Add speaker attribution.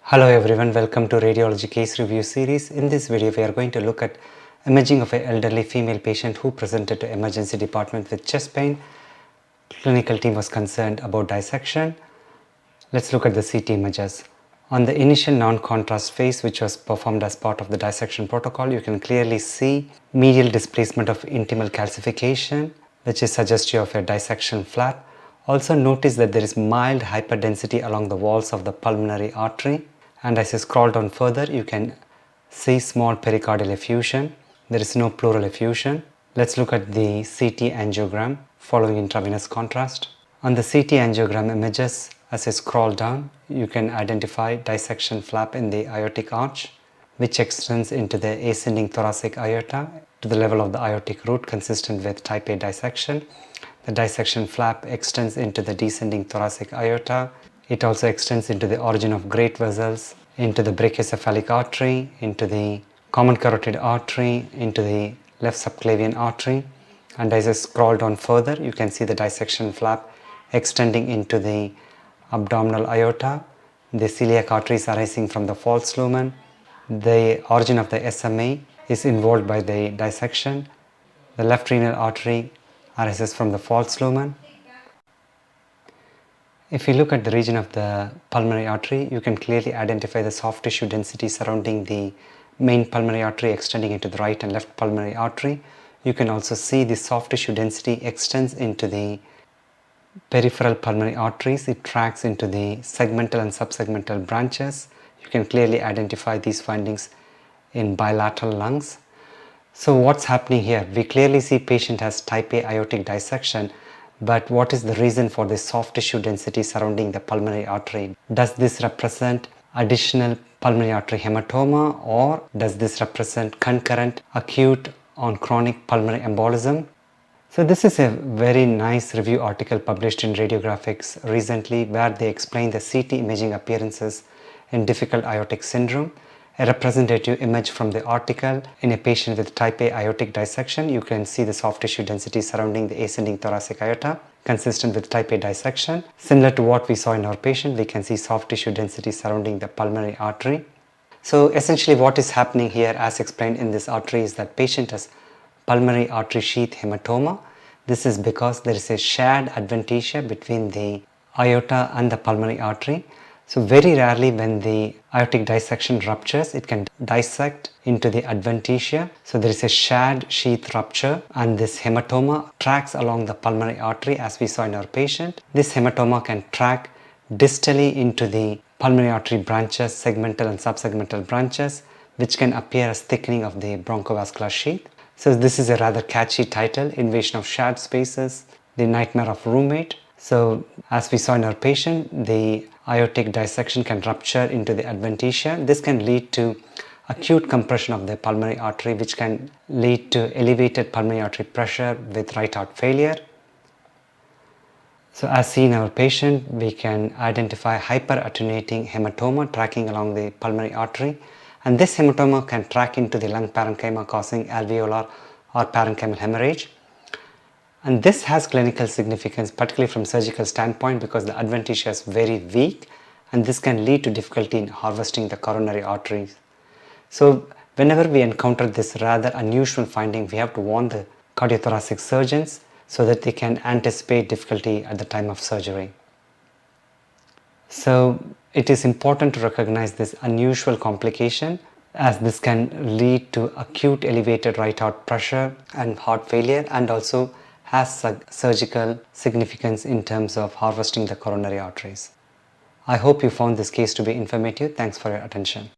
Speaker 1: Hello everyone, welcome to Radiology Case Review Series. In this video, we are going to look at imaging of an elderly female patient who presented to emergency department with chest pain. Clinical team was concerned about dissection. Let's look at the CT images. On the initial non-contrast phase, which was performed as part of the dissection protocol, you can clearly see medial displacement of intimal calcification, which is suggestive of a dissection flap. Also notice that there is mild hyperdensity along the walls of the pulmonary artery. And as you scroll down further, you can see small pericardial effusion. There is no pleural effusion. Let's look at the CT angiogram following intravenous contrast. On the CT angiogram images, as you scroll down, you can identify dissection flap in the aortic arch, which extends into the ascending thoracic aorta to the level of the aortic root, consistent with type A dissection. The dissection flap extends into the descending thoracic aorta. It also extends into the origin of great vessels, into the brachiocephalic artery, into the common carotid artery, into the left subclavian artery. And as I scroll down further, you can see the dissection flap extending into the abdominal aorta, the celiac arteries arising from the false lumen. The origin of the SMA is involved by the dissection. The left renal artery arises from the false lumen. If you look at the region of the pulmonary artery, you can clearly identify the soft tissue density surrounding the main pulmonary artery extending into the right and left pulmonary artery. You can also see the soft tissue density extends into the peripheral pulmonary arteries. It tracks into the segmental and subsegmental branches. You can clearly identify these findings in bilateral lungs. So what's happening here? We clearly see patient has type A aortic dissection, but what is the reason for this soft tissue density surrounding the pulmonary artery? Does this represent additional pulmonary artery hematoma, or does this represent concurrent acute or chronic pulmonary embolism? So this is a very nice review article published in Radiographics recently, where they explain the CT imaging appearances in difficult aortic syndrome. A representative image from the article: in a patient with type A aortic dissection, you can see the soft tissue density surrounding the ascending thoracic aorta, consistent with type A dissection. Similar to what we saw in our patient, we can see soft tissue density surrounding the pulmonary artery. So essentially what is happening here, as explained in this artery, is that patient has pulmonary artery sheath hematoma. This is because there is a shared adventitia between the aorta and the pulmonary artery. So very rarely when the aortic dissection ruptures, it can dissect into the adventitia. So there is a shared sheath rupture, and this hematoma tracks along the pulmonary artery as we saw in our patient. This hematoma can track distally into the pulmonary artery branches, segmental and subsegmental branches, which can appear as thickening of the bronchovascular sheath. So this is a rather catchy title: Invasion of Shared Spaces, the Nightmare of Roommate. So as we saw in our patient, the aortic dissection can rupture into the adventitia. This can lead to acute compression of the pulmonary artery, which can lead to elevated pulmonary artery pressure with right heart failure. So as seen in our patient, we can identify hyperattenuating hematoma tracking along the pulmonary artery, and this hematoma can track into the lung parenchyma, causing alveolar or parenchymal hemorrhage. And this has clinical significance, particularly from surgical standpoint, because the adventitia is very weak, and this can lead to difficulty in harvesting the coronary arteries. So whenever we encounter this rather unusual finding, we have to warn the cardiothoracic surgeons so that they can anticipate difficulty at the time of surgery. So it is important to recognize this unusual complication, as this can lead to acute elevated right heart pressure and heart failure, and also has surgical significance in terms of harvesting the coronary arteries. I hope you found this case to be informative. Thanks for your attention.